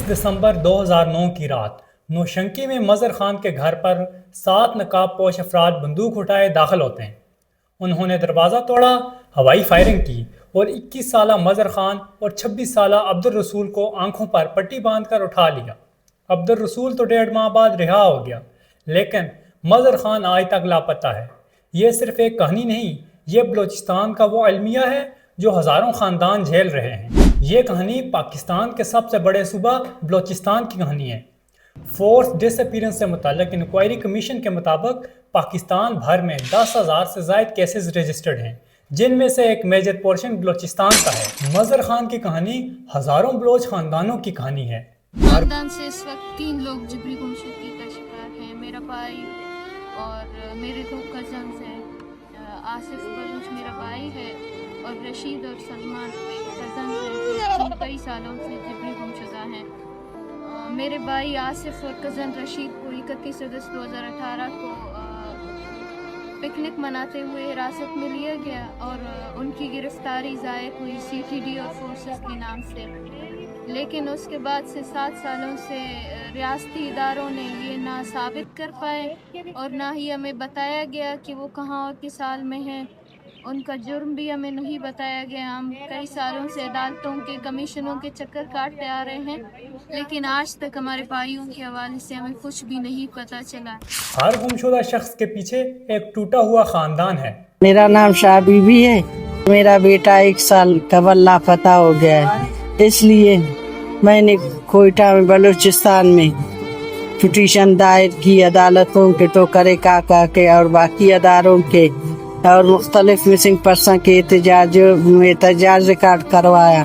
دسمبر 2009 کی رات نوشنکی میں مظہر خان کے گھر پر 7 نقاب پوش افراد بندوق اٹھائے داخل ہوتے ہیں۔ انہوں نے دروازہ توڑا، ہوائی فائرنگ کی اور 21 سالہ مظہر خان اور 26 سالہ عبدالرسول کو آنکھوں پر پٹی باندھ کر اٹھا لیا۔ عبدالرسول تو 1.5 ماہ بعد رہا ہو گیا، لیکن مظہر خان آج تک لاپتہ ہے۔ یہ صرف ایک کہانی نہیں، یہ بلوچستان کا وہ المیہ ہے جو ہزاروں خاندان جھیل رہے ہیں۔ یہ کہانی پاکستان کے سب سے بڑے صوبہ بلوچستان کی کہانی ہے۔ فورس ڈس اپیرنس سے متعلق انکوائری کمیشن کے مطابق پاکستان بھر میں 10,000 سے زائد کیسز رجسٹرڈ ہیں، جن میں سے ایک میجر پورشن بلوچستان کا ہے۔ مظہر خان کی کہانی ہزاروں بلوچ خاندانوں کی کہانی ہے۔ خاندان سے اس وقت 3 لوگ جبری گمشدگی کا شکار ہیں۔ میرا بھائی اور میرے 2 کزنز ہیں۔ آصف بلوچ میرا بھائی ہے اور رشید اور سلمان میرے کزنز ہیں جو کئی سالوں سے جبری گمشدہ ہیں۔ میرے بھائی آصف اور کزن رشید کو 31 اگست 2018 کو پکنک مناتے ہوئے حراست میں لیا گیا اور ان کی گرفتاری ضائع ہوئی CTD اور فورسز کے نام سے، لیکن اس کے بعد سے 7 سالوں سے ریاستی اداروں نے یہ نہ ثابت کر پائے اور نہ ہی ہمیں بتایا گیا کہ وہ کہاں اور کس حال میں ہیں۔ ان کا جرم بھی ہمیں نہیں بتایا گیا۔ ہم کئی سالوں سے عدالتوں کے کمیشنوں کے چکر کاٹتے آ رہے ہیں، لیکن آج تک ہمارے بھائیوں کے حوالے سے ہمیں کچھ بھی نہیں پتہ چلا۔ ہر گمشدہ شخص کے پیچھے ایک ٹوٹا ہوا خاندان ہے۔ میرا نام شاہ بی بی ہے۔ میرا بیٹا 1 سال قبل لاپتہ ہو گیا ہے، اس لیے میں نے کوئٹہ میں بلوچستان میں پٹیشن دائر کی عدالتوں کے ٹوکرے کاکا کے اور باقی اداروں کے اور مختلف مسنگ پرسن کے احتجاج ریکارڈ کروایا،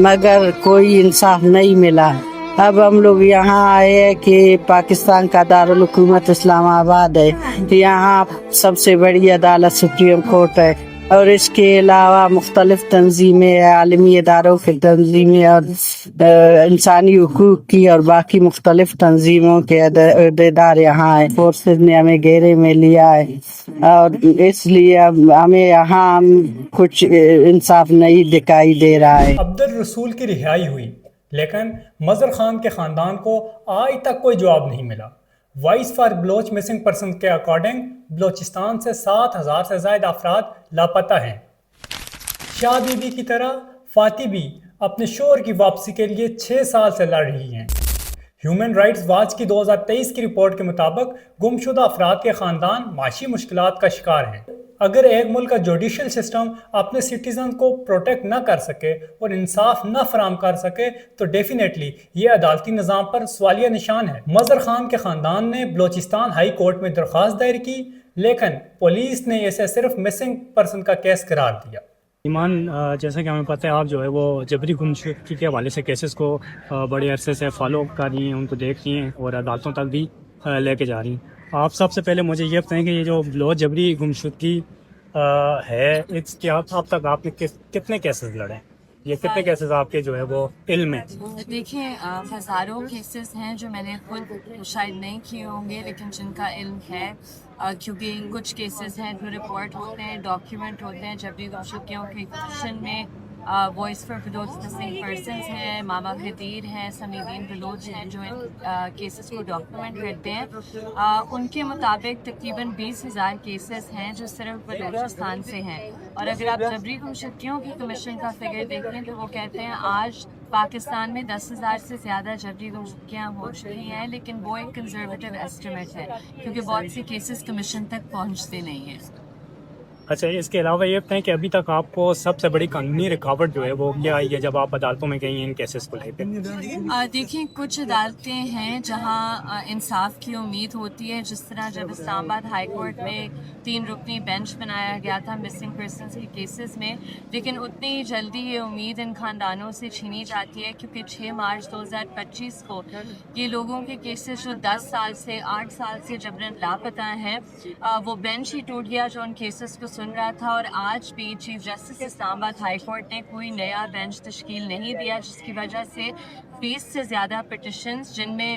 مگر کوئی انصاف نہیں ملا۔ اب ہم لوگ یہاں آئے ہیں کہ پاکستان کا دارالحکومت اسلام آباد ہے، یہاں سب سے بڑی عدالت سپریم کورٹ ہے، اور اس کے علاوہ مختلف تنظیمیں، عالمی اداروں کی تنظیمیں اور انسانی حقوق کی اور باقی مختلف تنظیموں کے عہدیدار یہاں ہیں۔ فورسز نے ہمیں گھیرے میں لیا ہے اور اس لیے ہمیں یہاں کچھ انصاف نہیں دکھائی دے رہا ہے۔ عبدالرسول کی رہائی ہوئی، لیکن مظہر خان کے خاندان کو آج تک کوئی جواب نہیں ملا۔ Voice for Baloch missing person کے اکارڈنگ بلوچستان سے 7,000 سے زائد افراد لاپتہ ہیں۔ شاہ بی بی کی طرح فاتح بھی اپنے شوہر کی واپسی کے لیے 6 سال سے لڑ رہی ہیں۔ ہیومن رائٹس واچ کی 2023 کی رپورٹ کے مطابق گمشدہ افراد کے خاندان معاشی مشکلات کا شکار ہیں۔ اگر ایک ملک کا جوڈیشل سسٹم اپنے سٹیزن کو پروٹیکٹ نہ کر سکے اور انصاف نہ فراہم کر سکے تو ڈیفینیٹلی یہ عدالتی نظام پر سوالیہ نشان ہے۔ مظہر خان کے خاندان نے بلوچستان ہائی کورٹ میں درخواست دائر کی، لیکن پولیس نے اسے صرف مسنگ پرسن کا کیس قرار دیا۔ ایمان، جیسا کہ ہمیں پتہ ہے آپ جو ہے وہ جبری گمشدگی کے حوالے سے کیسز کو بڑے عرصے سے فالو اپ کر رہی ہیں، ان کو دیکھ رہی ہیں اور عدالتوں تک بھی لے کے جا رہی ہیں۔ آپ سب سے پہلے مجھے یہ بتائیں کہ یہ جو بلوچ جبری گمشدگی ہے، اس کے اب تک آپ نے کتنے کیسز لڑے ہیں؟ یہ کتنے کیسز آپ کے جو ہے وہ علم میں؟ دیکھیں، ہزاروں کیسز ہیں جو میں نے خود شاید نہیں کیے ہوں گے، لیکن جن کا علم ہے، کیونکہ کچھ کیسز ہیں جو رپورٹ ہوتے ہیں، ڈاکیومنٹ ہوتے ہیں جبری گمشدگیوں کے کمیشن میں۔ Voice for Baloch missing persons ہیں، ماما غدیر ہیں، سمیدین بلوچ ہیں جو ان کیسز کو ڈاکیومنٹ کرتے ہیں۔ ان کے مطابق تقریباً 20,000 کیسز ہیں جو صرف بلوچستان سے ہیں، اور اگر آپ جبری گمشدگیوں کی کمیشن کا فگر دیکھیں تو وہ کہتے ہیں آج پاکستان میں 10,000 سے زیادہ جبری گمشدگیاں ہو چکی ہیں، لیکن وہ ایک کنزرویٹو ایسٹیمیٹ ہے کیونکہ بہت سی کیسز کمیشن تک پہنچتے نہیں ہیں۔ اچھا، اس کے علاوہ یہ بتائیں کہ ابھی تک آپ کو سب سے بڑی قانونی رکاوٹ جو ہے وہ کیا آئی ہے جب آپ عدالتوں میں گئی ہیں ان کیسز کو لے کے؟ دیکھیں، کچھ عدالتیں ہیں جہاں انصاف کی امید ہوتی ہے، جس طرح جب اسلام آباد ہائی کورٹ میں 3 رکنی بینچ بنایا گیا تھا مسنگ پرسنز کے کیسز میں، لیکن اتنی جلدی یہ امید ان خاندانوں سے چھینی جاتی ہے کیونکہ 6 مارچ 2025 کو یہ لوگوں کے کیسز جو 10 سال سے 8 سال سے جبراً لاپتہ ہیں، وہ بینچ ہی ٹوٹ گیا جو ان کیسز کو سن رہا تھا، اور آج بھی چیف جسٹس اسلام آباد ہائی کورٹ نے کوئی نیا بینچ تشکیل نہیں دیا، جس کی وجہ سے 20 سے زیادہ پٹیشنز، جن میں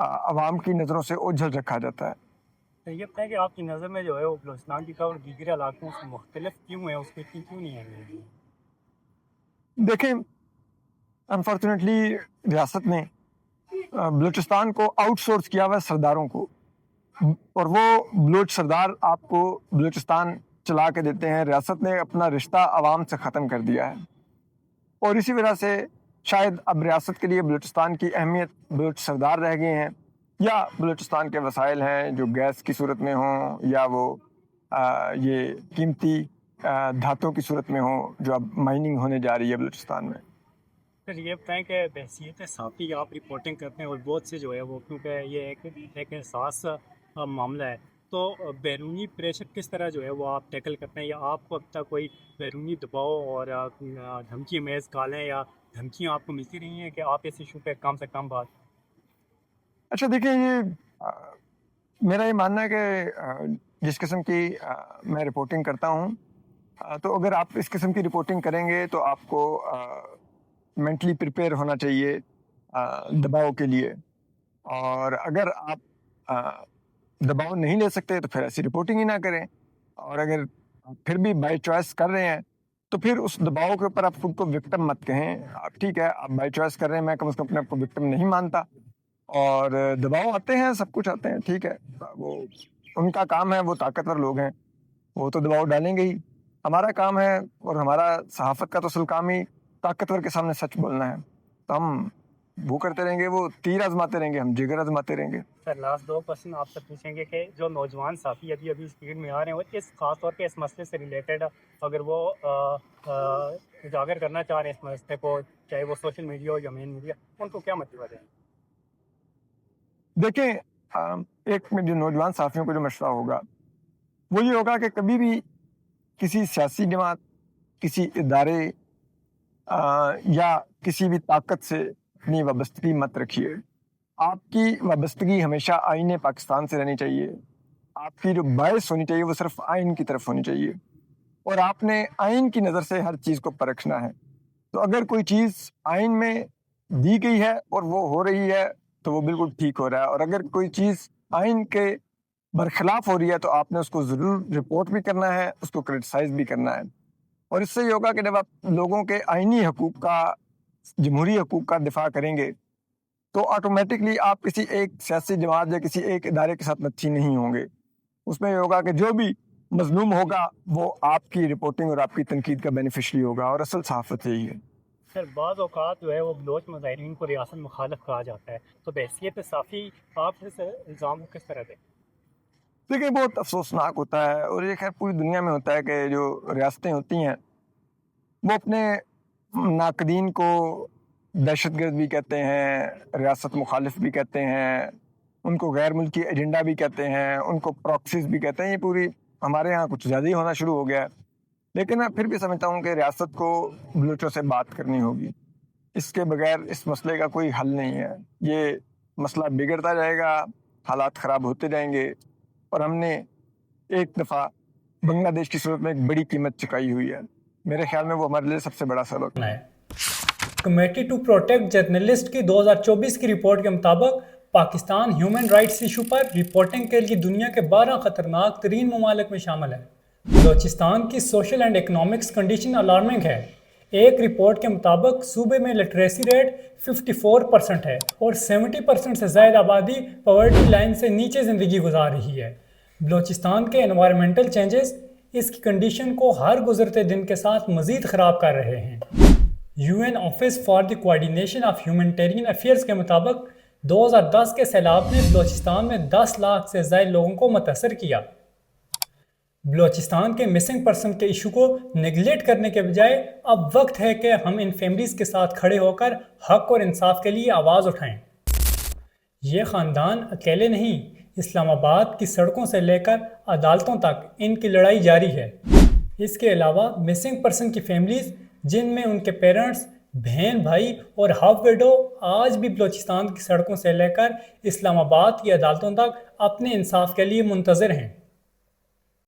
عوام کی نظروں سے اوجھل رکھا جاتا ہے. یہ بتائیں کہ آپ کی نظر میں جو ہے وہ بلوچستان کی کور دیگر علاقوں سے مختلف کیوں ہے, اس کے کیوں نہیں ہے؟ دیکھیں انفارچونیٹلی ریاست نے بلوچستان کو آؤٹ سورس کیا ہوا ہے سرداروں کو, اور وہ بلوچ سردار آپ کو بلوچستان چلا کے دیتے ہیں. ریاست نے اپنا رشتہ عوام سے ختم کر دیا ہے, اور اسی وجہ سے شاید اب ریاست کے لیے بلوچستان کی اہمیت بلوچ سردار رہ گئے ہیں, یا بلوچستان کے وسائل ہیں جو گیس کی صورت میں ہوں, یا وہ یہ قیمتی دھاتوں کی صورت میں ہوں جو اب مائننگ ہونے جا رہی ہے بلوچستان میں. پھر یہ بتائیں کہ بحیثیت صحافی آپ رپورٹنگ کرتے ہیں اور بہت سے جو ہے وہ, کیونکہ یہ ایک حساس معاملہ ہے, تو بیرونی پریشر کس طرح جو ہے وہ آپ ٹیکل کرتے ہیں, یا آپ کو اب تک کوئی بیرونی دباؤ اور دھمکی میز کالیں یا دھمکیاں آپ کو ملتی رہی ہیں کہ آپ اس ایشو پہ کم سے کم بات؟ اچھا دیکھیں, یہ میرا یہ ماننا ہے کہ جس قسم کی میں رپورٹنگ کرتا ہوں, تو اگر آپ اس قسم کی رپورٹنگ کریں گے تو آپ کو مینٹلی پریپیئر ہونا چاہیے دباؤ کے لیے, اور اگر آپ دباؤ نہیں لے سکتے تو پھر ایسی رپورٹنگ ہی نہ کریں, اور اگر پھر بھی بائی چوائس کر رہے ہیں تو پھر اس دباؤ کے اوپر آپ خود کو وکٹم مت کہیں. آپ ٹھیک ہے, آپ بائی چوائس کر رہے ہیں, میں کم از کم اپنے آپ کو وکٹم نہیں مانتا, اور دباؤ آتے ہیں, سب کچھ آتے ہیں, ٹھیک ہے, وہ ان کا کام ہے, وہ طاقتور لوگ ہیں, وہ تو دباؤ ڈالیں گے ہی. ہمارا کام ہے, اور ہمارا صحافت کا تو اصل کام ہی طاقتور کے سامنے سچ بولنا ہے, تو ہم وہ کرتے رہیں گے, وہ تیر آزماتے رہیں گے, ہم جگر آزماتے رہیں گے. سر لاسٹ 2% آپ سے پوچھیں گے کہ جو نوجوان صحافی ابھی اس فیلڈ میں آ رہے ہیں, وہ اس خاص طور پہ اس مسئلے سے ریلیٹڈ اگر وہ اجاگر کرنا چاہ رہے ہیں اس مسئلے کو, چاہے وہ سوشل میڈیا ہو یا مین میڈیا, ان کو کیا مشورہ دیں؟ دیکھیں, ایک جو نوجوان صحافیوں کو جو مشورہ ہوگا وہ یہ ہوگا کہ کبھی بھی کسی سیاسی جماعت, کسی ادارے یا کسی بھی طاقت سے اپنی وابستگی مت رکھیے. آپ کی وابستگی ہمیشہ آئین پاکستان سے رہنی چاہیے. آپ کی جو باعث ہونی چاہیے وہ صرف آئین کی طرف ہونی چاہیے, اور آپ نے آئین کی نظر سے ہر چیز کو پرکھنا ہے. تو اگر کوئی چیز آئین میں دی گئی ہے اور وہ ہو رہی ہے تو وہ بالکل ٹھیک ہو رہا ہے, اور اگر کوئی چیز آئین کے برخلاف ہو رہی ہے تو آپ نے اس کو ضرور رپورٹ بھی کرنا ہے, اس کو کرٹیسائز بھی کرنا ہے. اور اس سے یہ ہوگا کہ جب آپ لوگوں کے آئینی حقوق کا, جمہوری حقوق کا دفاع کریں گے تو آٹومیٹکلی آپ کسی ایک سیاسی جماعت یا کسی ایک ادارے کے ساتھ مچھی نہیں ہوں گے. اس میں یہ ہوگا کہ جو بھی مظلوم ہوگا وہ آپ کی رپورٹنگ اور آپ کی تنقید کا بینیفیشری ہوگا, اور اصل صحافت یہی ہے. سر بعض اوقات جو ہے وہ بلوچ مظاہرین کو ریاست مخالف کہا جاتا ہے, تو بحیثیت صحافی آپ اس الزام کو کس طرح دیں؟ دیکھیں, بہت افسوسناک ہوتا ہے, اور یہ خیر پوری دنیا میں ہوتا ہے کہ جو ریاستیں ہوتی ہیں وہ اپنے ناقدین کو دہشت گرد بھی کہتے ہیں, ریاست مخالف بھی کہتے ہیں, ان کو غیر ملکی ایجنڈا بھی کہتے ہیں, ان کو پراکسیز بھی کہتے ہیں. یہ پوری ہمارے ہاں کچھ زیادہ ہی ہونا شروع ہو گیا ہے. لیکن میں پھر بھی سمجھتا ہوں کہ ریاست کو بلوچوں سے بات کرنی ہوگی. اس کے بغیر اس مسئلے کا کوئی حل نہیں ہے. یہ مسئلہ بگڑتا جائے گا, حالات خراب ہوتے جائیں گے, اور ہم نے ایک دفعہ بنگلہ دیش کی صورت میں ایک بڑی قیمت چکائی ہوئی ہے. میرے خیال میں وہ ہمارے لیے سب سے بڑا سبق ہے. کمیٹی ٹو پروٹیکٹ جرنلسٹ کی 2024 کی رپورٹ کے مطابق پاکستان ہیومن رائٹس ایشو پر رپورٹنگ کے لیے دنیا کے 12 خطرناک ترین ممالک میں شامل ہے. بلوچستان کی social and economics condition alarming ہے. ایک رپورٹ کے مطابق صوبے میں لٹریسی ریٹ 54% ہے اور 70% سے زائد آبادی پاورٹی لائن سے نیچے زندگی گزار رہی ہے. بلوچستان کے انوائرمنٹل چینجز اس کی کنڈیشن کو ہر گزرتے دن کے ساتھ مزید خراب کر رہے ہیں. UN office for the coordination of humanitarian affairs کے مطابق 2010 کے سیلاب نے بلوچستان میں 10 لاکھ سے زائد لوگوں کو متاثر کیا. بلوچستان کے مسنگ پرسن کے ایشو کو نیگلیکٹ کرنے کے بجائے اب وقت ہے کہ ہم ان فیملیز کے ساتھ کھڑے ہو کر حق اور انصاف کے لیے آواز اٹھائیں. یہ خاندان اکیلے نہیں, اسلام آباد کی سڑکوں سے لے کر عدالتوں تک ان کی لڑائی جاری ہے. اس کے علاوہ مسنگ پرسن کی فیملیز جن میں ان کے پیرنٹس, بہن بھائی اور ہاف ویڈو آج بھی بلوچستان کی سڑکوں سے لے کر اسلام آباد کی عدالتوں تک اپنے انصاف کے لیے منتظر ہیں.